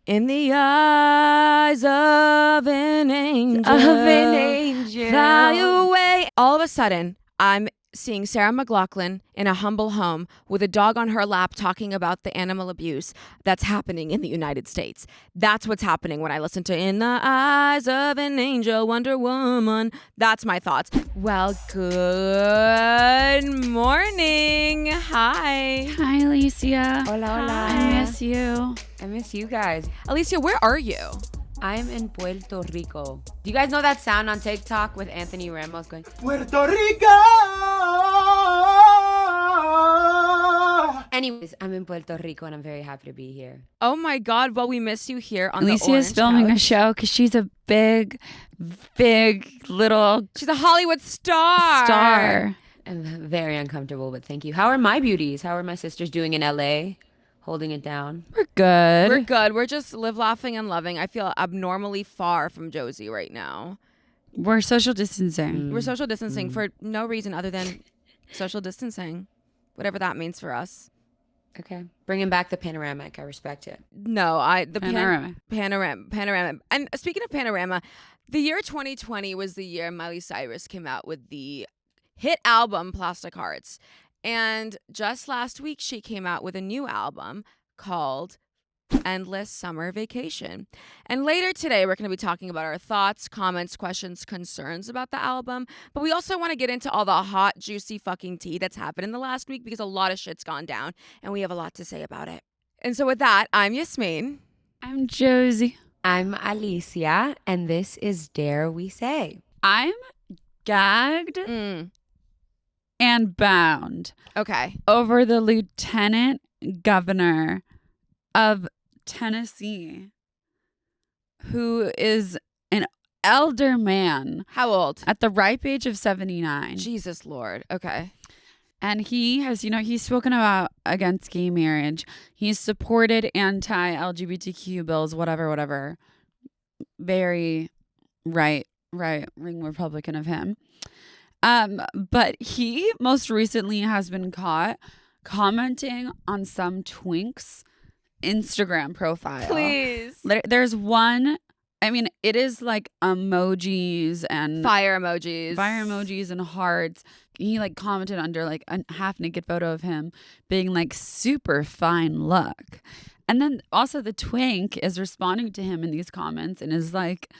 In the eyes of an angel. Fly away. All of a sudden, I'm seeing Sarah McLachlan in a humble home with a dog on her lap talking about the animal abuse that's happening in the United States. That's what's happening when I listen to In the Eyes of an Angel, Wonder Woman. That's my thoughts. Well, good morning. Hi. Hi, Alycia. Hola, hola. I miss you. I miss you guys. Alycia, where are you? I'm in Puerto Rico. Do you guys know that sound on TikTok with Anthony Ramos going, Puerto Rico! Anyways, I'm in Puerto Rico and I'm very happy to be here. Oh my God. Well, we miss you here on Alycia the Orange is filming Couch. a show because she's a big little She's a Hollywood star. I'm very uncomfortable, but thank you. How are my beauties? How are my sisters doing in LA? Holding it down? We're good. We're good. We're just live laughing and loving. I feel abnormally far from Josie right now. We're social distancing. We're social distancing for no reason other than social distancing, whatever that means for us. Okay. Bringing back the panoramic. I respect it. No, the Panorama. panorama. And speaking of panorama, the year 2020 was the year Miley Cyrus came out with the hit album Plastic Hearts. And just last week, she came out with a new album called Endless Summer Vacation. And later today, we're going to be talking about our thoughts, comments, questions, concerns about the album. But we also want to get into all the hot, juicy fucking tea that's happened in the last week because a lot of shit's gone down and we have a lot to say about it. And so with that, I'm Yasmine. I'm Josie. I'm Alycia, and this is Dare We Say. I'm gagged and bound Okay. over the lieutenant governor of Tennessee, who is an elder man How old? at the ripe age of 79. Jesus Lord. Okay. And he has, he's spoken about against gay marriage. He's supported anti-LGBTQ bills, whatever. Very right-wing Republican of him. But he most recently has been caught commenting on some twink's Instagram profile. Please. There's one, it is like emojis and Fire emojis and hearts. He like commented under like a half naked photo of him being like super fine look. And then also the twink is responding to him in these comments and is like,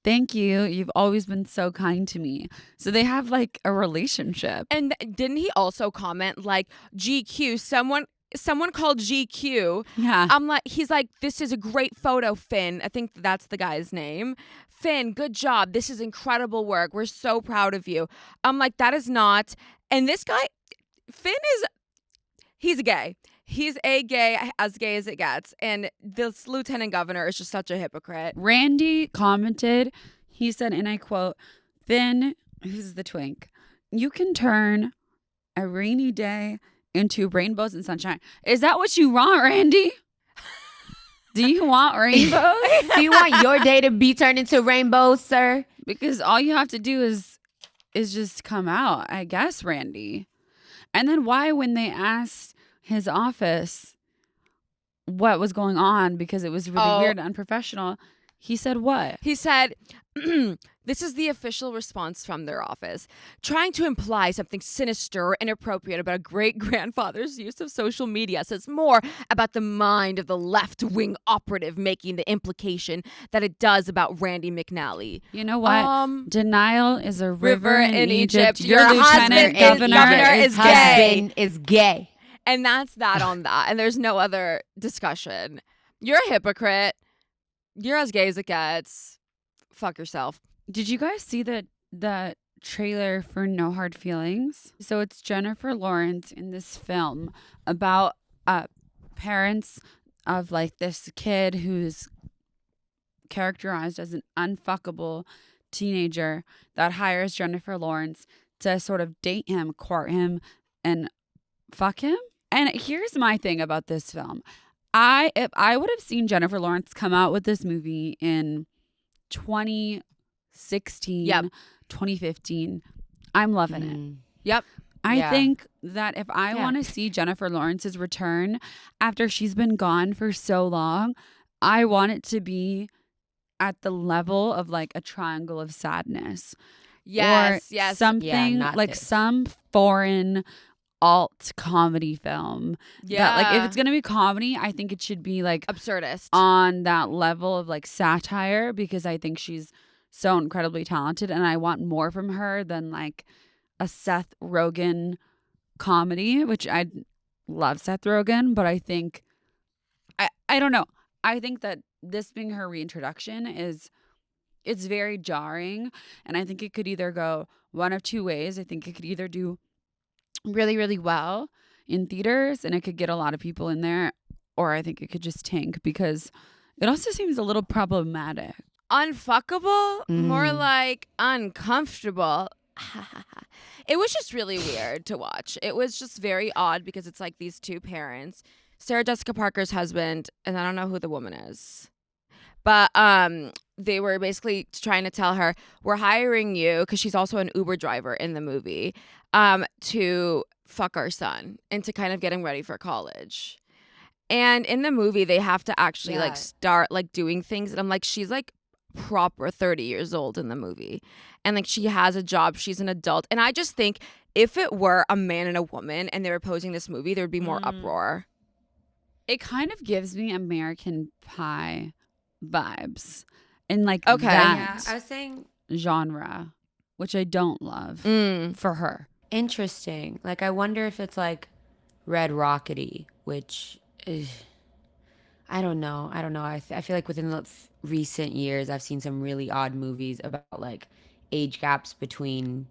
thank you. You've always been so kind to me. So they have like a relationship. And didn't he also comment like GQ? Someone called GQ. Yeah. He's like, this is a great photo, Finn. I think that's the guy's name. Finn, good job. This is incredible work. We're so proud of you. I'm like, that is not. And this guy, Finn he's gay. He's as gay as it gets. And this lieutenant governor is just such a hypocrite. Randy commented, he said, and I quote, Finn, who's the twink, you can turn a rainy day into rainbows and sunshine. Is that what you want, Randy? Do you want rainbows? Do you want your day to be turned into rainbows, sir? Because all you have to do is just come out, I guess, Randy. And then why, when they asked his office what was going on because it was really weird and unprofessional, he said what? He said, this is the official response from their office, trying to imply something sinister or inappropriate about a great-grandfather's use of social media says more about the mind of the left-wing operative making the implication that it does about Randy McNally. You know what? Denial is a river in Egypt. Your lieutenant governor is gay. Husband is gay. And that's that on that. And there's no other discussion. You're a hypocrite. You're as gay as it gets. Fuck yourself. Did you guys see the trailer for No Hard Feelings? So it's Jennifer Lawrence in this film about parents of like this kid who's characterized as an unfuckable teenager that hires Jennifer Lawrence to sort of date him, court him, and fuck him. And here's my thing about this film. If I would have seen Jennifer Lawrence come out with this movie in 2016, 2015, I'm loving it. Yep. I think that if I want to see Jennifer Lawrence's return after she's been gone for so long, I want it to be at the level of like a triangle of sadness. Yes, Or yes. something not like this. some foreign alt comedy film. Yeah. That, like, if it's gonna be comedy, I think it should be like Absurdist. on that level of like satire, because I think she's so incredibly talented and I want more from her than like a Seth Rogen comedy, which I love Seth Rogen, but I think I don't know. I think that this being her reintroduction it's very jarring, and I think it could either go one of two ways. I think it could either do really, really well in theaters and it could get a lot of people in there, or I think it could just tank because it also seems a little problematic. Unfuckable, more Mm. like uncomfortable. It was just really weird to watch. It was just very odd because it's like these two parents, Sarah Jessica Parker's husband, and I don't know who the woman is. But they were basically trying to tell her, we're hiring you, because she's also an Uber driver in the movie, to fuck our son and to kind of get him ready for college. And in the movie, they have to actually like Yeah. start like doing things. And I'm like, she's like proper 30 years old in the movie. And like she has a job. She's an adult. And I just think if it were a man and a woman and they were posing this movie, there would be more uproar. It kind of gives me American Pie vibes in like Okay. Yeah, that I was saying genre, which I don't love for her. interesting. Like, I wonder if it's like Red Rockety, which I don't know. I feel like within the recent years, I've seen some really odd movies about like age gaps between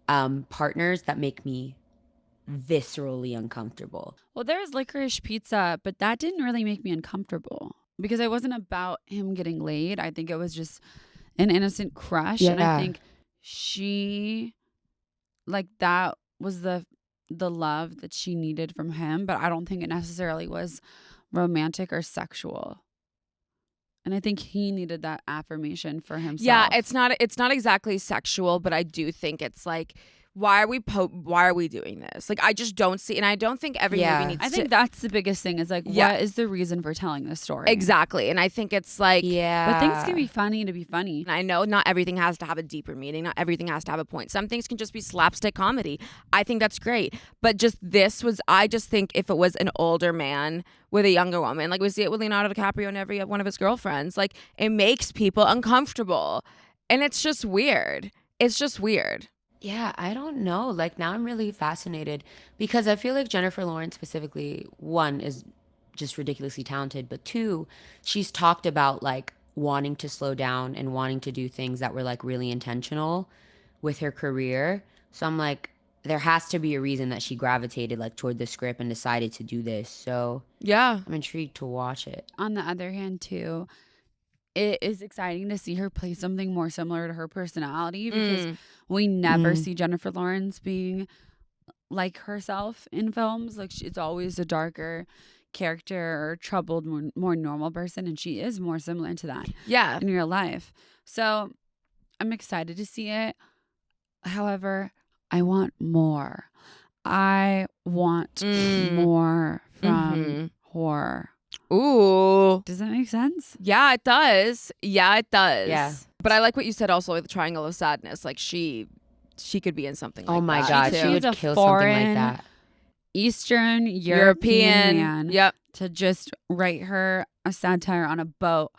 partners that make me viscerally uncomfortable. Well, there's Licorice Pizza, but that didn't really make me uncomfortable because it wasn't about him getting laid. I think it was just an innocent crush. And I Yeah. think she, like, that was the love that she needed from him, but I don't think it necessarily was romantic or sexual. And I think he needed that affirmation for himself. Yeah, it's not exactly sexual, but I do think it's like, why are we doing this? Like, I just don't see, and I don't think every Yeah. movie needs I to. think that's the biggest thing is like, Yeah. what is the reason for telling this story? Exactly, and I think it's like, Yeah. But things can be funny to be funny. and I know not everything has to have a deeper meaning. Not everything has to have a point. Some things can just be slapstick comedy. I think that's great. But just I just think if it was an older man with a younger woman, like we see it with Leonardo DiCaprio and every one of his girlfriends, like it makes people uncomfortable. And it's just weird. It's just weird. Yeah, I don't know. Like, now I'm really fascinated because I feel like Jennifer Lawrence specifically, one, is just ridiculously talented, but two, she's talked about like wanting to slow down and wanting to do things that were like really intentional with her career. So I'm like, there has to be a reason that she gravitated like toward the script and decided to do this. So Yeah. I'm intrigued to watch it. On the other hand, too, it is exciting to see her play something more similar to her personality because we never see Jennifer Lawrence being like herself in films. Like it's always a darker character or troubled, more normal person, and she is more similar to that Yeah. in real life. So I'm excited to see it. However, I want more. I want more from horror. Ooh. Does that make sense? Yeah, it does. Yeah, it does. Yeah. But I like what you said also with the triangle of sadness. Like she could be in something like Oh my that. God, too. she would She's a kill something foreign like that. Eastern European man Yep. to just write her a satire on a boat.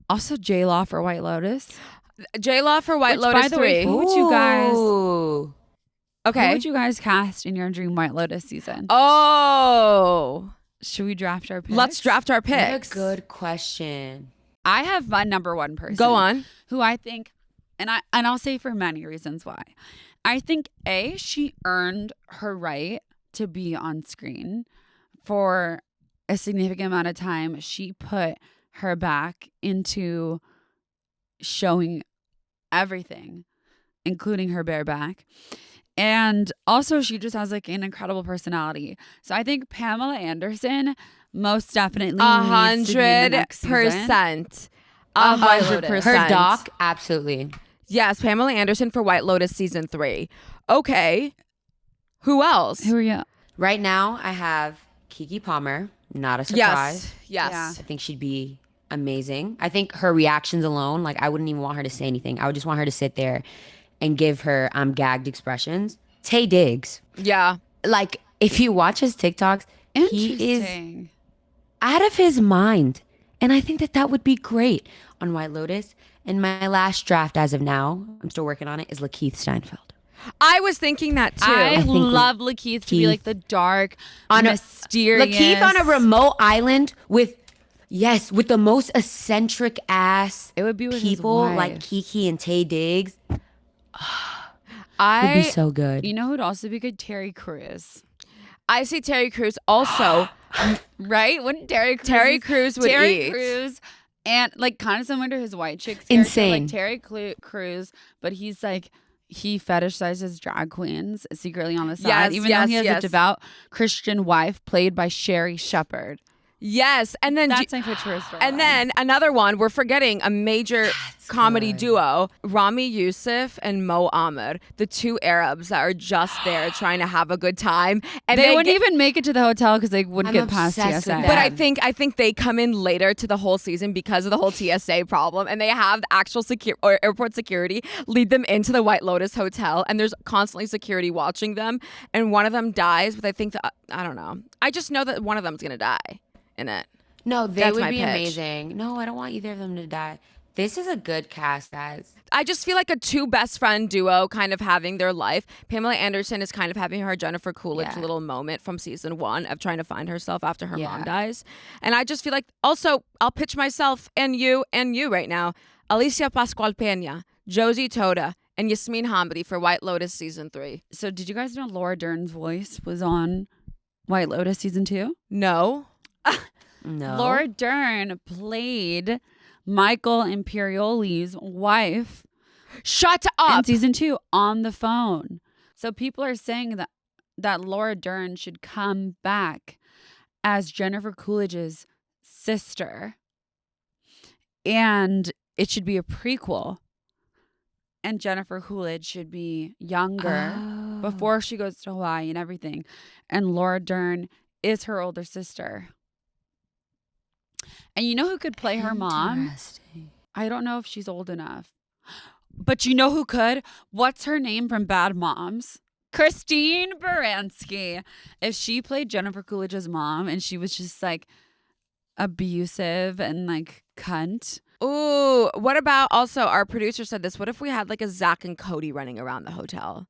Also, J-Law for White Lotus. J-Law for White Which, Lotus by the way, 3. who would you guys? Ooh. Who Okay. would you guys cast in your dream White Lotus season? Oh. Should we draft our picks? Let's draft our What picks. a good question. I have my number one person. Go on. Who I think, and I'll say for many reasons why. I think she earned her right to be on screen for a significant amount of time. She put her back into showing everything, including her bare back. And also she just has like an incredible personality. So I think Pamela Anderson most definitely needs to be in the next season. 100%. Of White Lotus. 100%. Her doc, absolutely. Yes, Pamela Anderson for White Lotus season 3. Okay. Who else? Who are you? Right now, I have Keke Palmer, not a surprise. Yes. I think she'd be amazing. I think her reactions alone, like I wouldn't even want her to say anything. I would just want her to sit there and give her I'm gagged expressions. Tay Diggs. Yeah. Like if you watch his TikToks, he is Interesting. out of his mind. And I think that that would be great on White Lotus. And my last draft as of now, I'm still working on it, is Lakeith Steinfeld. I was thinking that too. I think love Lakeith to be Lakeith like the dark, on mysterious. Lakeith on a remote island with the most eccentric ass It would be with people his wife. like Kiki and Tay Diggs. It'd I be so good. You know who'd also be good? Terry Crews. I see Terry Crews also. Right? Wouldn't Terry Crews would Terry eat. Crews and like kind of similar to his white chicks. Insane. Like Terry Crews, but he's like he fetishizes drag queens secretly on the side, Yes, even though he has yes. a devout Christian wife played by Sherry Shepherd. Yes, and then That's my pitch for a story. and then another one. We're forgetting a major comedy duo: Rami Youssef and Mo Ahmed, the two Arabs that are just there trying to have a good time, and they wouldn't even make it to the hotel because they wouldn't I'm get past obsessed TSA. with But that. I think they come in later to the whole season because of the whole TSA problem, and they have the actual airport security lead them into the White Lotus hotel, and there's constantly security watching them, and one of them dies. But I think that I don't know. I just know that one of them's gonna die in it. No, they That's would my be pitch. amazing. No, I don't want either of them to die. This is a good cast, guys. I just feel like a two best friend duo kind of having their life. Pamela Anderson is kind of having her Jennifer Coolidge Yeah. little moment from season 1 of trying to find herself after her Yeah. mom dies. And I just feel like also I'll pitch myself and you right now. Alycia Pascual-Peña, Josie Toda, and Yasmine Hamdi for White Lotus season 3. So did you guys know Laura Dern's voice was on White Lotus season 2? No. No. Laura Dern played Michael Imperioli's wife Shut in up. season 2 on the phone. So people are saying that Laura Dern should come back as Jennifer Coolidge's sister. And it should be a prequel. And Jennifer Coolidge should be younger Oh. before she goes to Hawaii and everything. And Laura Dern is her older sister. And you know who could play her mom? Interesting. I don't know if she's old enough. But you know who could? What's her name from Bad Moms? Christine Baranski. If she played Jennifer Coolidge's mom and she was just like abusive and like cunt. Ooh, what about also our producer said this. What if we had like a Zach and Cody running around the hotel?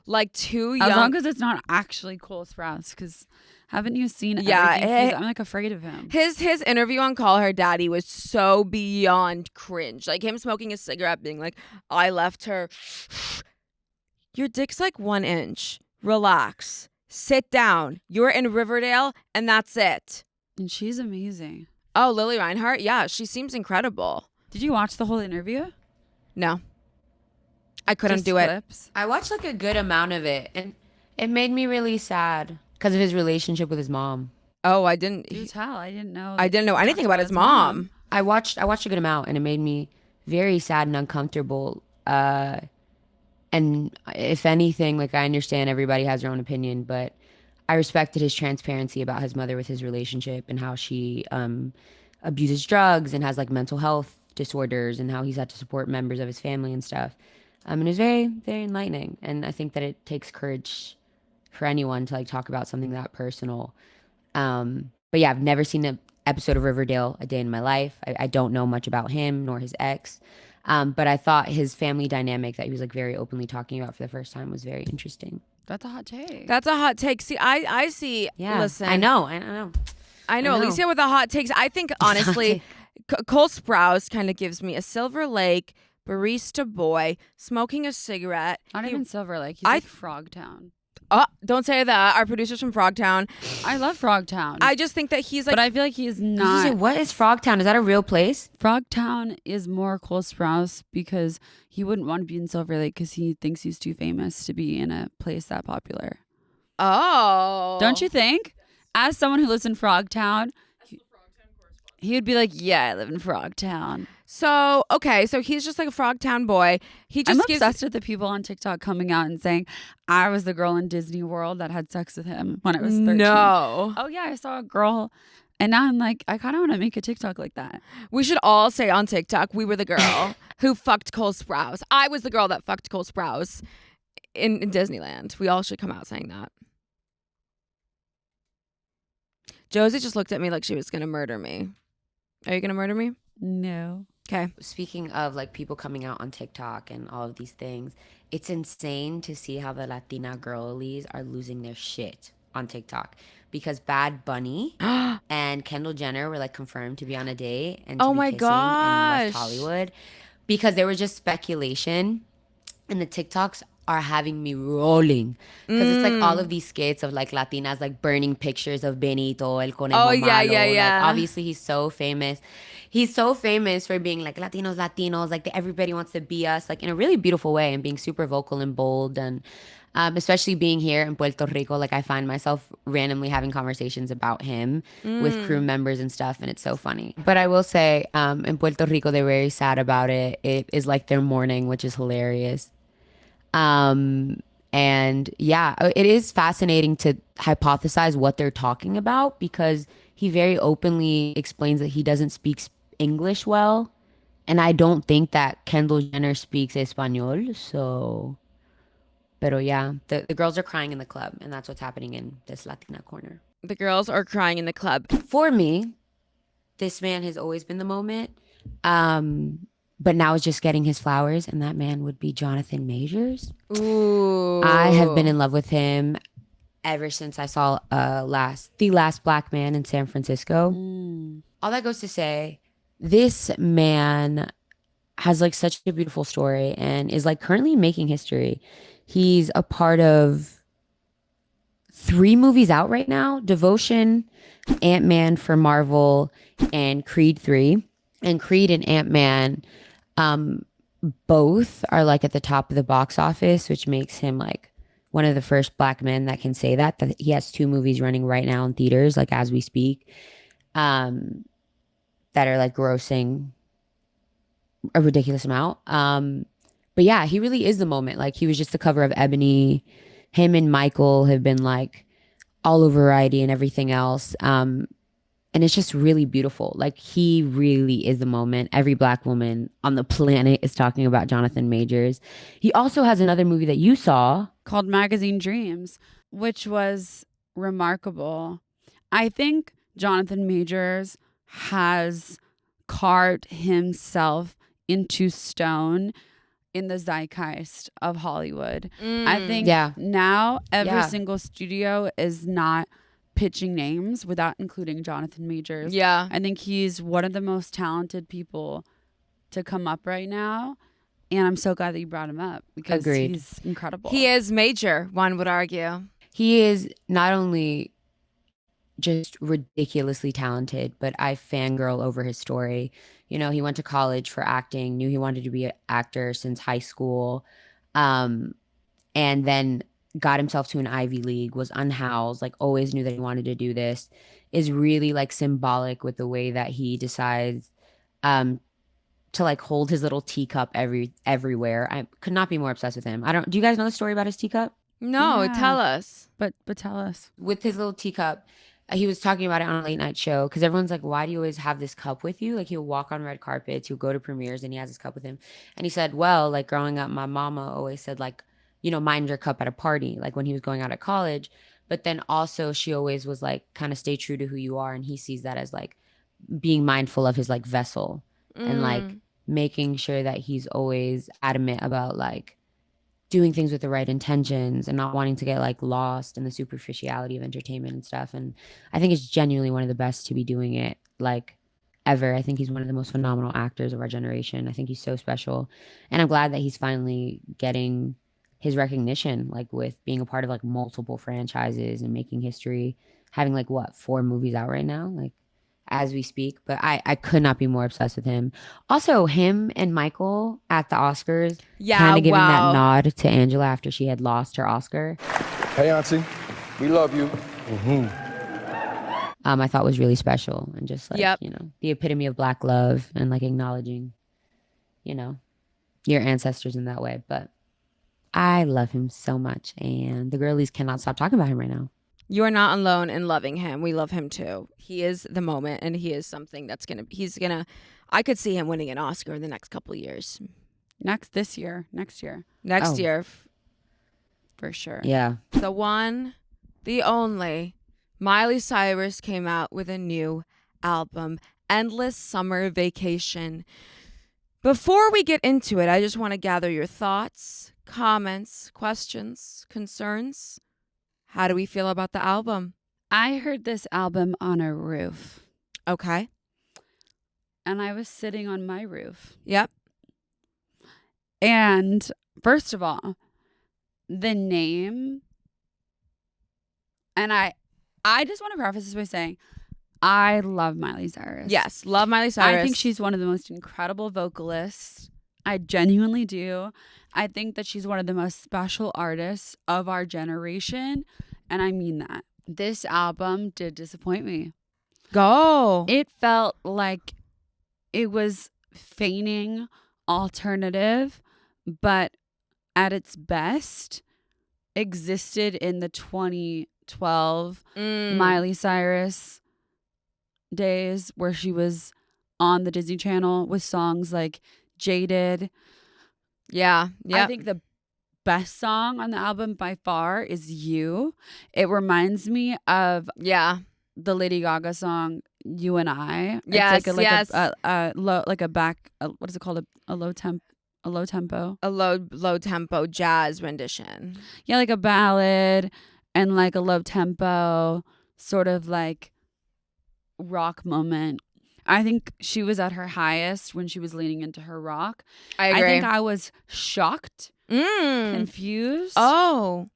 Like two young. As long as it's not actually Cole Sprouse, because haven't you seen Yeah, everything? I'm like afraid of him. His interview on Call Her Daddy was so beyond cringe. Like him smoking a cigarette, being like, "I left her. Your dick's like 1 inch. Relax. Sit down. You're in Riverdale, and that's it." And she's amazing. Oh, Lily Reinhart. Yeah, she seems incredible. Did you watch the whole interview? No, I couldn't Just do it. clips? I watched like a good amount of it, and it made me really sad because of his relationship with his mom. Oh, I didn't. Do tell. I didn't know. I didn't know Talked anything about his mom. I watched a good amount, and it made me very sad and uncomfortable. And if anything, like I understand everybody has their own opinion, but I respected his transparency about his mother with his relationship and how she abuses drugs and has like mental health disorders and how he's had to support members of his family and stuff. And it was very, very enlightening. And I think that it takes courage for anyone to like talk about something that personal. But yeah, I've never seen an episode of Riverdale a day in my life. I don't know much about him nor his ex. But I thought his family dynamic that he was like very openly talking about for the first time was very interesting. That's a hot take. That's a hot take. See, I see. Yeah, Listen, I know. I know. I know. Alicia with the hot takes. I think honestly, Cole Sprouse kind of gives me a Silver Lake barista boy smoking a cigarette. Not He- even Silver Lake. He's I- like Frogtown. Oh, don't say that. Our producer's from Frogtown. I love Frogtown. I just think that he's like. but I feel like he's Did you say, not. what is Frogtown? Is that a real place? Frogtown is more Cole Sprouse because he wouldn't want to be in Silver Lake because he thinks he's too famous to be in a place that popular. Oh, Don't you think? As someone who lives in Frogtown, he would be like, "Yeah, I live in Frogtown." So okay, so he's just like a Frogtown boy. He just I'm gives. obsessed with the people on TikTok coming out and saying, "I was the girl in Disney World that had sex with him when I was 13." No. Oh yeah, I saw a girl And now I'm like, I kind of want to make a TikTok like that. We should all say on TikTok, we were the girl who fucked Cole Sprouse. I was the girl that fucked Cole Sprouse in Disneyland. We all should come out saying that. Josie just looked at me like she was going to murder me. Are you going to murder me? No. Okay. Speaking of like people coming out on TikTok and all of these things, it's insane to see how the Latina girlies are losing their shit on TikTok because Bad Bunny and Kendall Jenner were like confirmed to be on a date and to Oh be my kissing in gosh. West Hollywood because there was just speculation and the TikToks are having me rolling because it's like all of these skits of like Latinas like burning pictures of Benito, el conejo Oh, yeah, malo. yeah, yeah. Like obviously he's so famous. He's so famous for being like Latinos, Latinos, like everybody wants to be us, like in a really beautiful way and being super vocal and bold and especially being here in Puerto Rico, like I find myself randomly having conversations about him with crew members and stuff, and it's so funny. But I will say, in Puerto Rico, they're very sad about it. It is like their mourning, which is hilarious. And yeah, it is fascinating to hypothesize what they're talking about because he very openly explains that he doesn't speak English well. And I don't think that Kendall Jenner speaks Espanol. So, pero yeah, the girls are crying in the club, and that's what's happening in this Latina corner. The girls are crying in the club. For me, this man has always been the moment. But now is just getting his flowers, and that man would be Jonathan Majors. Ooh. I have been in love with him ever since I saw The Last Black Man in San Francisco. All that goes to say, this man has like such a beautiful story and is like currently making history. He's a part of 3 movies out right now: Devotion, Ant-Man for Marvel, and Creed 3. And Creed and Ant-Man, both are like at the top of the box office, which makes him like one of the first black men that can say that he has 2 movies running right now in theaters, like as we speak, that are like grossing a ridiculous amount. But yeah, he really is the moment. Like he was just the cover of Ebony. Him and Michael have been like all over Variety and everything else. And it's just really beautiful. Like he really is the moment. Every black woman on the planet is talking about Jonathan Majors. He also has another movie that you saw called Magazine Dreams, which was remarkable. I think Jonathan Majors has carved himself into stone in the zeitgeist of Hollywood. I think now every single studio is not pitching names without including Jonathan Majors. Yeah. I think he's one of the most talented people to come up right now. And I'm so glad that you brought him up because he's incredible. He is major, one would argue. He is not only just ridiculously talented, but I fangirl over his story. You know, he went to college for acting, knew he wanted to be an actor since high school, and then got himself to an Ivy League, was unhoused, like always knew that he wanted to do this, is really like symbolic with the way that he decides to like hold his little teacup everywhere. I could not be more obsessed with him. Do you guys know the story about his teacup? No, tell us. But tell us. With his little teacup, he was talking about it on a late night show because everyone's like, why do you always have this cup with you? Like he'll walk on red carpets, he'll go to premieres and he has his cup with him. And he said, well, like growing up, my mama always said like, you know, mind your cup at a party, like when he was going out of college. But then also she always was like, kind of stay true to who you are. And he sees that as like being mindful of his like vessel and like making sure that he's always adamant about like doing things with the right intentions and not wanting to get like lost in the superficiality of entertainment and stuff. And I think it's genuinely one of the best to be doing it like ever. I think he's one of the most phenomenal actors of our generation. I think he's so special. And I'm glad that he's finally getting his recognition, like with being a part of like multiple franchises and making history, having like 4 movies out right now, like as we speak. But I could not be more obsessed with him. Also, him and Michael at the Oscars, kind of giving that nod to Angela after she had lost her Oscar. Hey, Auntie, we love you. I thought was really special and just like, you know, the epitome of Black love and like acknowledging, you know, your ancestors in that way. But I love him so much, and the girlies cannot stop talking about him right now. You are not alone in loving him. We love him too. He is the moment, and he is something that's I could see him winning an Oscar in the next couple of years. Next year. Next Oh. year. For sure. Yeah. The one, the only, Miley Cyrus came out with a new album, Endless Summer Vacation. Before we get into it, I just want to gather your thoughts, comments, questions, concerns. How do we feel about the album? I heard this album on a roof, Okay. and I was sitting on my roof. Yep. And first of all, the name, and I just want to preface this by saying I love Miley Cyrus. Yes. Love Miley Cyrus. I think she's one of the most incredible vocalists. I genuinely do. I think that she's one of the most special artists of our generation. And I mean that. This album did disappoint me. Go. It felt like it was feigning alternative, but at its best existed in the 2012 Miley Cyrus days where she was on the Disney Channel with songs like Jaded. Yeah. I think the best song on the album by far is You. It reminds me of the Lady Gaga song You and I. Yes, it's like a low, like a back, what is it called? A low tempo. A low tempo jazz rendition. Yeah, like a ballad and like a low tempo sort of like rock moment. I think she was at her highest when she was leaning into her rock. I agree. I think I was shocked, confused, and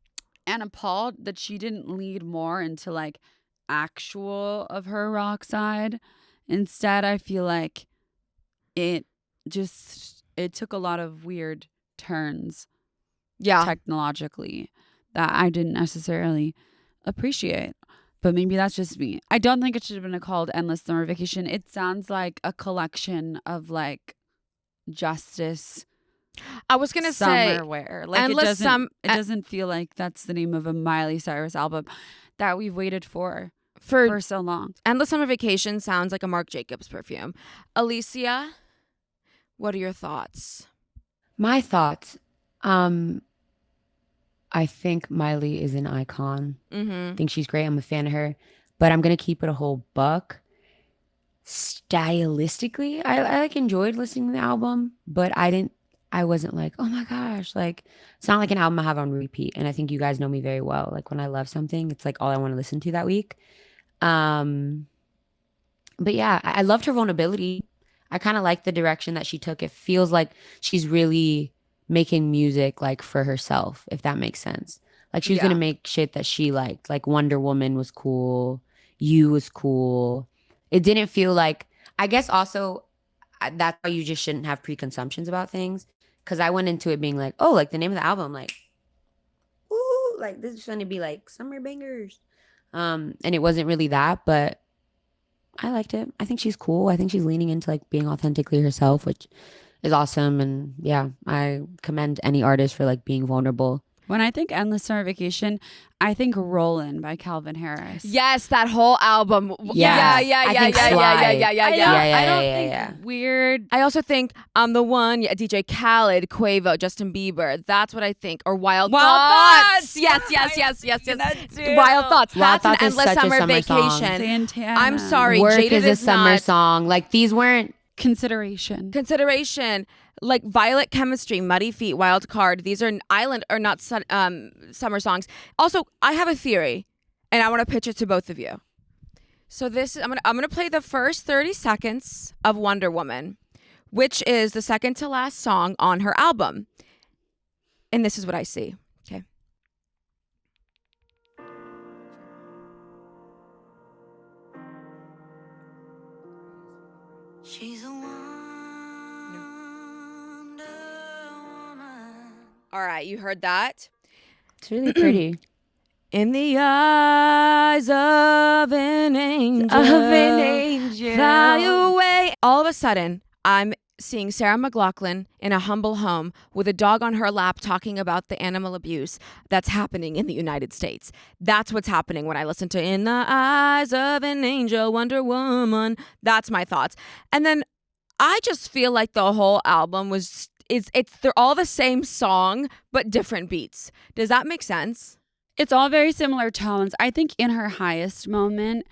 appalled that she didn't lead more into like actual of her rock side. Instead, I feel like it took a lot of weird turns technologically that I didn't necessarily appreciate. But maybe that's just me. I don't think it should have been called Endless Summer Vacation. It sounds like a collection of like justice. I was gonna say summer wear. Like it doesn't feel like that's the name of a Miley Cyrus album that we've waited for so long. Endless Summer Vacation sounds like a Marc Jacobs perfume. Alycia, what are your thoughts? My thoughts. I think Miley is an icon. I think she's great. I'm a fan of her. But I'm going to keep it a whole buck. Stylistically, I like enjoyed listening to the album, but I wasn't like, oh my gosh, like it's not like an album I have on repeat. And I think you guys know me very well. Like when I love something, it's like all I want to listen to that week. But yeah, I loved her vulnerability. I kind of like the direction that she took. It feels like she's really making music like for herself, if that makes sense. Like she was gonna make shit that she liked. Like Wonder Woman was cool. You was cool. It didn't feel like, I guess also that's why you just shouldn't have preconceptions about things. Cause I went into it being like, oh, like the name of the album, like, ooh, like this is gonna be like summer bangers. And it wasn't really that, but I liked it. I think she's cool. I think she's leaning into like being authentically herself, which is awesome. And yeah, I commend any artist for like being vulnerable. When I think Endless Summer Vacation, I think Rollin' by Calvin Harris. Yes, that whole album. Yeah. I don't think weird. I also think the one, DJ Khaled, Quavo, Justin Bieber. That's what I think. Or Wild Thoughts. Yes. Wild Thoughts. Wild That's Thoughts an is Endless such a Summer summer song. Vacation. Santana. I'm sorry. Work Jaded is a summer not song. Like these weren't Consideration. Like Violet Chemistry, Muddy Feet, Wild Card. These are not summer songs. Also, I have a theory, and I want to pitch it to both of you. So I'm gonna play the first 30 seconds of Wonder Woman, which is the second to last song on her album, and this is what I see. Okay. She's a Wonder Woman. All right, you heard that? It's really pretty. In the eyes of an angel, fly away. All of a sudden, I'm seeing Sarah McLachlan in a humble home with a dog on her lap talking about the animal abuse that's happening in the United States. That's what's happening when I listen to In the Eyes of an Angel, Wonder Woman. That's my thoughts. And then I just feel like the whole album they're all the same song, but different beats. Does that make sense? It's all very similar tones. I think in her highest moment,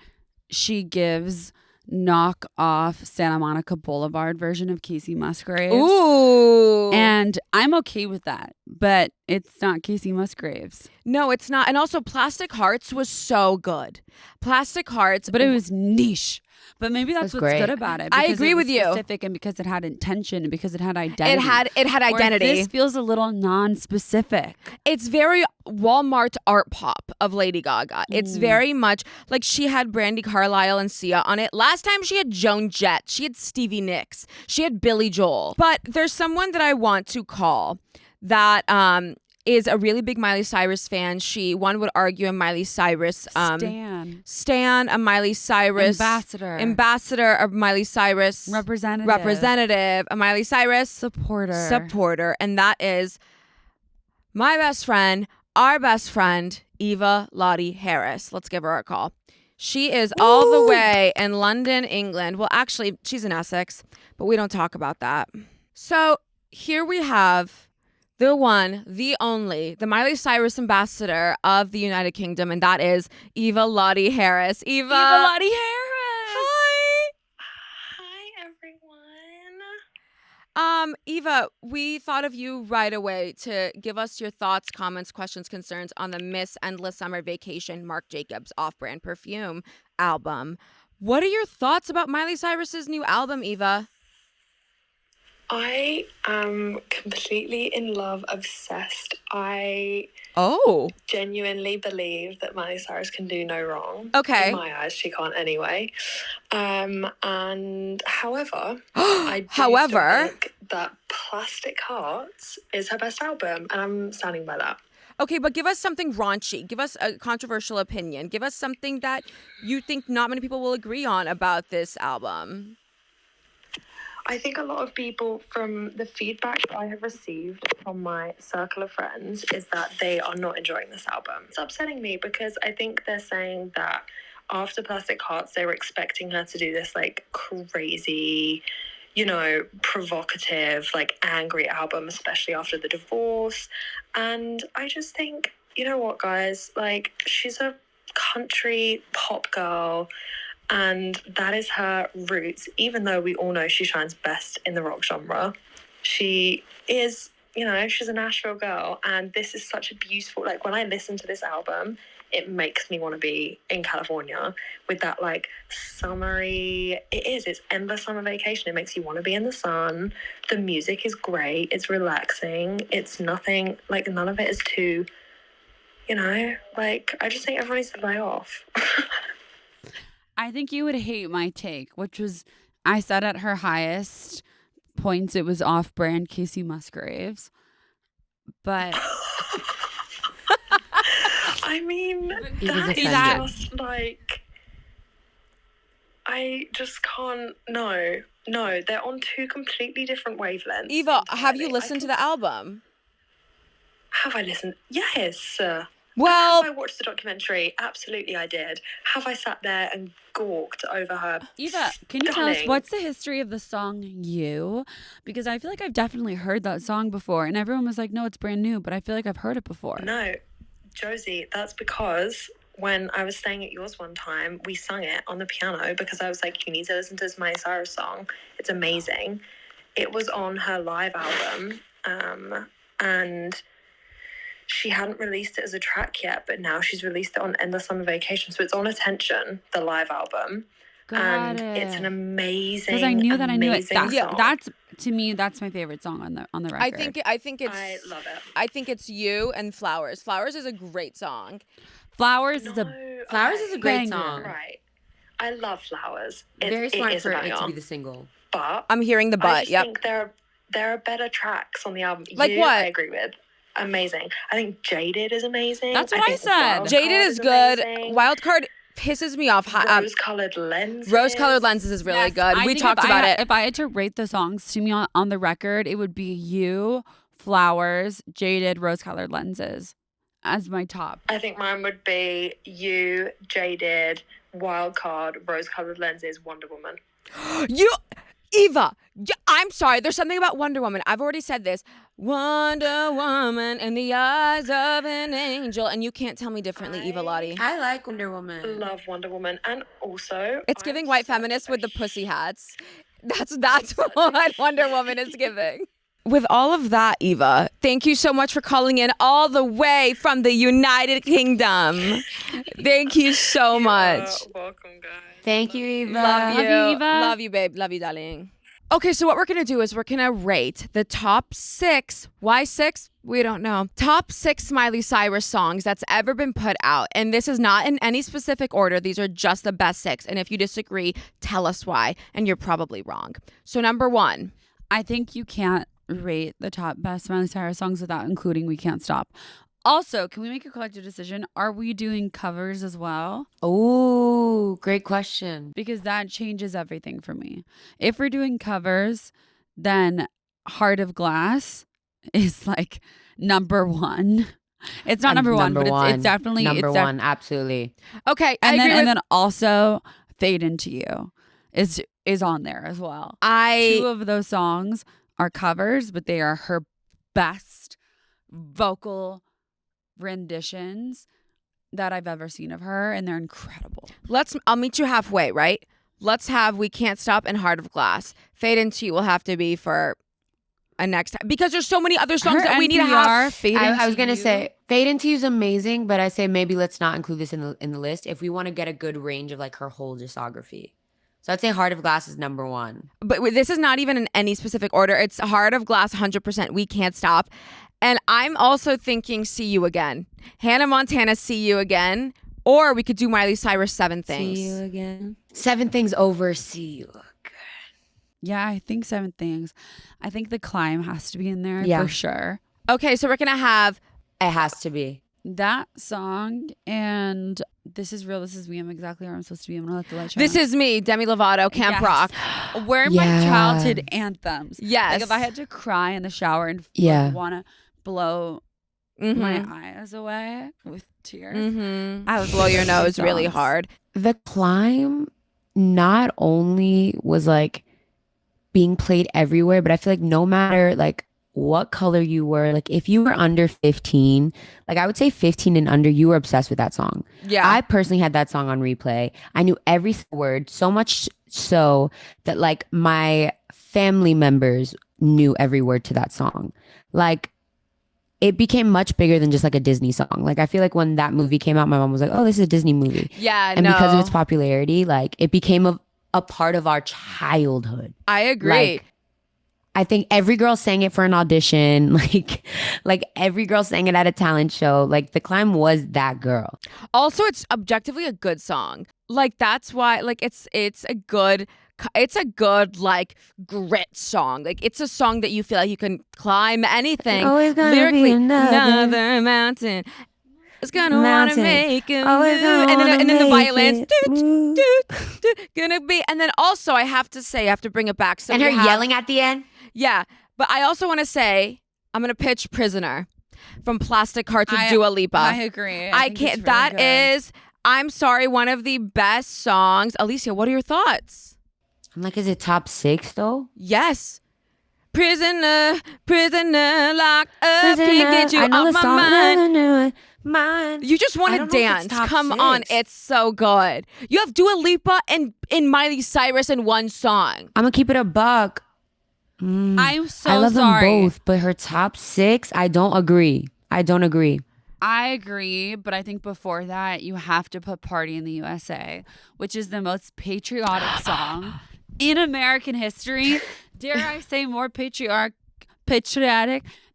she gives knock off Santa Monica Boulevard version of Casey Musgraves. Ooh. And I'm okay with that, but it's not Casey Musgraves. No, it's not. And also Plastic Hearts was so good. Plastic Hearts. But it was niche. But maybe that's what's great. good about it. I because agree it was with you. Specific and because it had intention and because it had identity. It had identity. Whereas this feels a little non-specific. It's very Walmart art pop of Lady Gaga. It's very much like she had Brandi Carlile and Sia on it. Last time she had Joan Jett. She had Stevie Nicks. She had Billy Joel. But there's someone that I want to call that is a really big Miley Cyrus fan. One would argue a Miley Cyrus Stan, a Miley Cyrus ambassador of Miley Cyrus, representative, a Miley Cyrus supporter, and that is my best friend, our best friend, Eva Lottie Harris. Let's give her a call. She is all the way in London, England. Well, actually, she's in Essex, but we don't talk about that. So here we have the one, the only, the Miley Cyrus ambassador of the United Kingdom, and that is Eva Lottie Harris. Eva Lottie Harris. Hi. Hi, everyone. Eva, we thought of you right away to give us your thoughts, comments, questions, concerns on the Miss Endless Summer Vacation Marc Jacobs Off-Brand Perfume album. What are your thoughts about Miley Cyrus's new album, Eva? I am completely in love, obsessed. I genuinely believe that Miley Cyrus can do no wrong. Okay. In my eyes, she can't anyway. And however, I do still think that Plastic Hearts is her best album, and I'm standing by that. Okay, but give us something raunchy. Give us a controversial opinion. Give us something that you think not many people will agree on about this album. I think a lot of people, from the feedback that I have received from my circle of friends, is that they are not enjoying this album. It's upsetting me because I think they're saying that after Plastic Hearts, they were expecting her to do this like crazy, provocative, like angry album, especially after the divorce. And I just think, you know what, guys, like she's a country pop girl. And that is her roots, even though we all know she shines best in the rock genre. She is, she's a Nashville girl. And this is such a beautiful, like when I listen to this album, it makes me want to be in California with that like summery, it's endless summer vacation. It makes you want to be in the sun. The music is great. It's relaxing. It's nothing, like none of it is too, I just think everyone needs to lay off. I think you would hate my take, which was I said at her highest points it was off-brand Casey Musgraves. But I mean, that is just like, I just can't, no, they're on two completely different wavelengths. Eva, have you listened to the album? Have I listened? Yes. Well, have I watched the documentary? Absolutely, I did. Have I sat there and gawked over her? Eva, can you tell us what's the history of the song You? Because I feel like I've definitely heard that song before, and everyone was like, no, it's brand new, but I feel like I've heard it before. No, Josie, that's because when I was staying at yours one time, we sung it on the piano because I was like, you need to listen to this Miley Cyrus song. It's amazing. It was on her live album, and she hadn't released it as a track yet, but now she's released it on Endless Summer Vacation. So it's on Attention, the live album. It's an amazing, because I knew that I knew it. That's to me, that's my favorite song on the record. I love it. I think it's You and Flowers. Flowers is a great song. Flowers is a great song. Right. I love Flowers. Very smart it for it banger. to be the single. But I'm hearing the but. I just think there are better tracks on the album. Like what? I agree with. Amazing. I think Jaded is amazing. That's what I said. Jaded is good. Amazing. Wildcard pisses me off. Rose-colored lenses. Rose-colored lenses is really Yes, good. I We think talked about it. If I had to rate the songs to me on the record, it would be You, Flowers, Jaded, Rose-Colored Lenses as my top. I think mine would be You, Jaded, Wildcard, Rose-colored lenses, Wonder Woman. Eva, I'm sorry. There's something about Wonder Woman. I've already said this. Wonder Woman in the eyes of an angel. And you can't tell me differently, Eva Lottie. I like Wonder Woman. Love Wonder Woman. And also... It's giving white feminists with the pussy hats. That's what Wonder Woman is giving. With all of that, Eva, thank you so much for calling in all the way from the United Kingdom. Thank you so much. Welcome, guys. Thank you, Eva. Love you. Love you, Eva. Love you, babe. Love you, darling. Okay, so what we're going to do is we're going to rate the top 6. Why 6? We don't know. Top 6 Miley Cyrus songs that's ever been put out. And this is not in any specific order. These are just the best 6. And if you disagree, tell us why. And you're probably wrong. So number 1. I think you can't rate the top best Miley Cyrus songs without including We Can't Stop. Also, can we make a collective decision? Are we doing covers as well? Oh, great question. Because that changes everything for me. If we're doing covers, then Heart of Glass is like number 1. It's not number 1, but it's definitely number 1. Absolutely. Okay, And I agree then also Fade Into You is on there as well. 2 of those songs are covers, but they are her best vocal renditions that I've ever seen of her, and they're incredible. I'll meet you halfway, right? Let's have We Can't Stop and Heart of Glass. Fade Into You will have to be for a next time because there's so many other songs that we need to have. I was gonna say Fade Into You is amazing, but I say maybe let's not include this in the list if we want to get a good range of like her whole discography. So I'd say Heart of Glass is number 1. But this is not even in any specific order. It's Heart of Glass, 100%. We Can't Stop. And I'm also thinking See You Again. Hannah Montana, See You Again. Or we could do Miley Cyrus, 7 Things. See You Again. 7 Things over See You Again. Yeah, I think 7 Things. I think The Climb has to be in there for sure. Okay, so we're going to have... It has to be. That song and This Is Real, This Is Me. I'm exactly where I'm supposed to be. I'm going to let the light shine. This Is Me, Demi Lovato, Camp Yes. Rock. Where my childhood anthems. Yes. Like if I had to cry in the shower and want to blow my eyes away with tears, I would blow your nose really hard. The Climb not only was like being played everywhere, but I feel like no matter like what color you were, like if you were under 15, like I would say 15 and under, you were obsessed with that song. Yeah. I personally had that song on replay. I knew every word, so much so that like my family members knew every word to that song. Like it became much bigger than just like a Disney song. Like I feel like when that movie came out, my mom was like, oh, this is a Disney movie. Yeah, and because of its popularity, like it became a part of our childhood. I agree. Like, I think every girl sang it for an audition. Like every girl sang it at a talent show. Like The Climb was that girl. Also, it's objectively a good song. Like that's why, like it's a good like grit song. Like it's a song that you feel like you can climb anything. Always gonna lyrically. be another Mountain. It's gonna wanna make a move. Always gonna And then the make violins. it move. Gonna be. And then also I have to say, I have to bring it back. So And her we have- yelling at the end. Yeah. But I also want to say, I'm gonna pitch Prisoner from Plastic Hearts with Dua Lipa. I agree. I think can't. it's really That good. is, I'm sorry, one of the best songs. Alycia, what are your thoughts? I'm like, is it top 6 though? Yes. Prisoner, locked up, can't get you I know off the my song. mind. You just want I to don't know if it's dance. top Come 6. on, it's so good. You have Dua Lipa and Miley Cyrus in one song. I'm gonna keep it a buck. I'm so I love sorry. them both, but her top 6, I don't agree. I agree, but I think before that, you have to put Party in the USA, which is the most patriotic song in American history. Dare I say more patriotic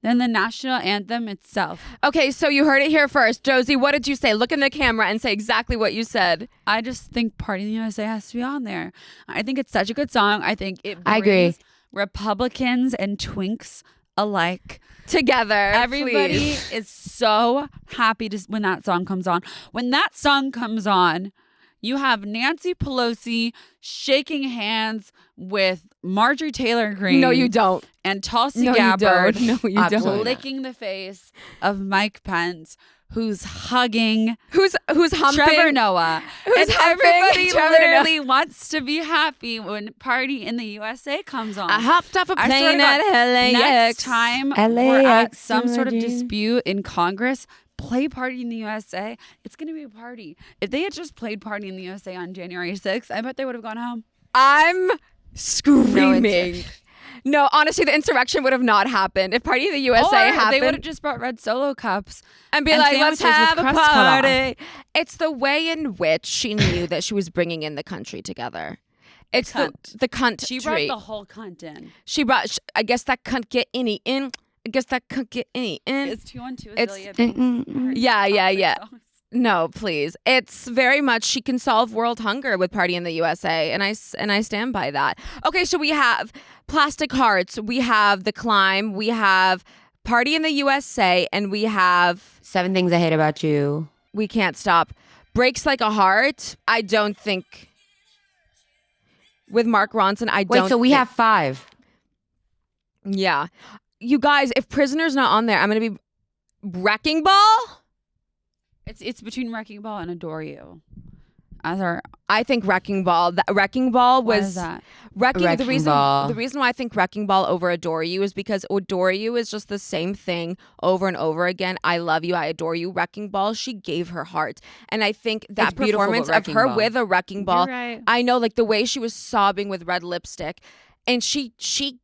than the national anthem itself. Okay, so you heard it here first. Josie, what did you say? Look in the camera and say exactly what you said. I just think Party in the USA has to be on there. I think it's such a good song. I think it brings I agree. Republicans and twinks alike Together. Everybody please. is so happy when that song comes on. When that song comes on, You have Nancy Pelosi shaking hands with Marjorie Taylor Greene. No, you don't. And Tulsi No, Gabbard. you don't. No, you Absolutely don't. not. Licking the face of Mike Pence, who's hugging Who's humping? Trevor Noah. Who's And humping everybody Trevor literally wants to be happy when Party in the USA comes on. I hopped off a I swear plane to God, at LAX. Next time we're LAX, at some sort of imagine. dispute in Congress, play Party in the USA. It's going to be a party. If they had just played Party in the USA on January 6th, I bet they would have gone home. I'm screaming. insurrection. No, honestly, the insurrection would have not happened if Party of the USA Or happened. they would have just brought red Solo cups and be and like, let's sandwiches with have a crust cut off. party. It's the way in which she knew that she was bringing in the country together. It's the cunt. She brought the whole cunt in. She brought. I guess that cunt get any in. I guess that cunt get any in. It's 2-on-2 It's- Azealia Banks. Yeah, yeah, yeah. Songs. No, please. It's very much she can solve world hunger with Party in the USA, and I stand by that. Okay, so we have Plastic Hearts, we have The Climb, we have Party in the USA, and we have 7 Things I Hate About You. We Can't Stop. Breaks Like a Heart. I don't think with Mark Ronson. I don't. Wait, so we think- have 5. Yeah, you guys. If Prisoner's not on there, I'm gonna be Wrecking Ball. It's between Wrecking Ball and Adore You. As our I think Wrecking Ball. Wrecking Ball what was is that? Wrecking Wrecking the Ball. reason why I think Wrecking Ball over Adore You is because Adore You is just the same thing over and over again. I love you, I adore you. Wrecking Ball, she gave her heart, and I think that It's beautiful, performance but of Wrecking her Ball. with a Wrecking Ball, You're right. I know, like the way she was sobbing with red lipstick, and she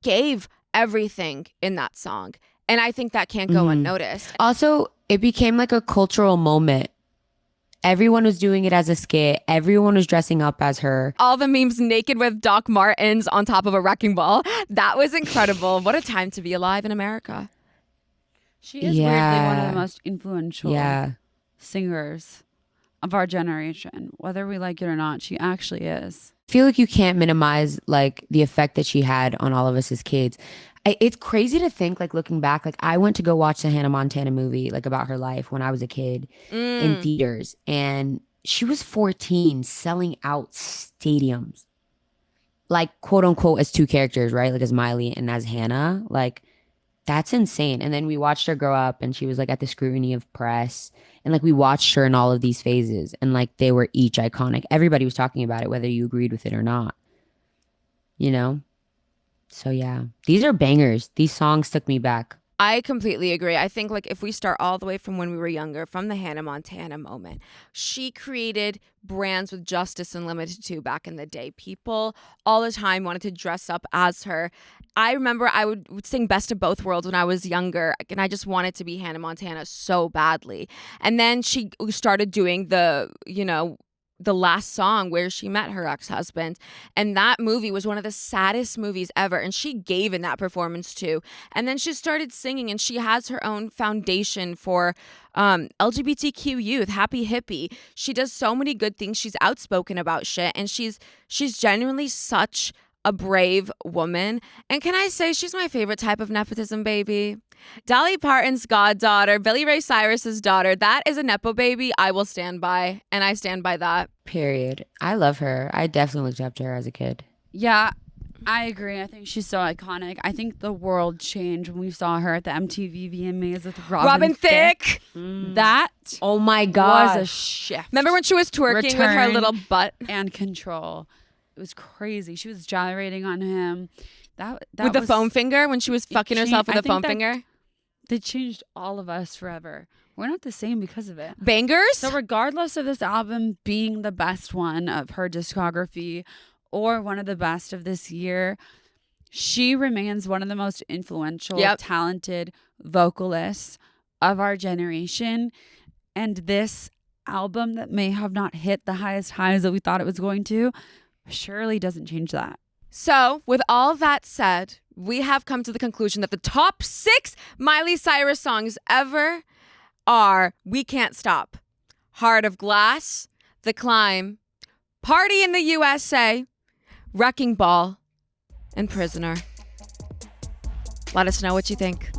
gave everything in that song, and I think that can't go Mhm. unnoticed. Also, it became like a cultural moment. Everyone was doing it as a skit. Everyone was dressing up as her. All the memes naked with Doc Martens on top of a Wrecking Ball. That was incredible. What a time to be alive in America. She is weirdly one of Yeah. the most influential Yeah. singers of our generation. Whether we like it or not, she actually is. I feel like you can't minimize like the effect that she had on all of us as kids. It's crazy to think, like looking back, like I went to go watch the Hannah Montana movie, like about her life when I was a kid in theaters, and she was 14 selling out stadiums, like quote unquote as 2 characters, right? Like as Miley and as Hannah. Like that's insane. And then we watched her grow up, and she was like at the scrutiny of press, and like we watched her in all of these phases, and like they were each iconic. Everybody was talking about it, whether you agreed with it or not, you know? So yeah, these are bangers. These songs took me back. I completely agree. I think like if we start all the way from when we were younger, from the Hannah Montana moment, she created brands with Justice Unlimited too back in the day. People all the time wanted to dress up as her. I remember I would sing Best of Both Worlds when I was younger, and I just wanted to be Hannah Montana so badly. And then she started doing the last song where she met her ex-husband, and that movie was one of the saddest movies ever, and she gave in that performance too. And then she started singing, and she has her own foundation for LGBTQ youth, Happy Hippie. She does so many good things. She's outspoken about shit, and she's genuinely such a brave woman. And can I say she's my favorite type of nepotism baby? Dolly Parton's goddaughter, Billy Ray Cyrus's daughter. That is a nepo baby I will stand by, and I stand by that. Period. I love her. I definitely looked up to her as a kid. Yeah, I agree. I think she's so iconic. I think the world changed when we saw her at the MTV VMAs with Robin Thicke. That Oh my was god. a shift. Remember when she was twerking with her Return. little butt? And control. It was crazy. She was gyrating on him. That With the was- foam finger when she was fucking herself with I a foam think that- finger? They changed all of us forever. We're not the same because of it. Bangers? So regardless of this album being the best one of her discography or one of the best of this year, she remains one of the most influential, Yep. talented vocalists of our generation. And this album that may have not hit the highest highs that we thought it was going to surely doesn't change that. So, with all that said, we have come to the conclusion that the top 6 Miley Cyrus songs ever are We Can't Stop, Heart of Glass, The Climb, Party in the USA, Wrecking Ball, and Prisoner. Let us know what you think.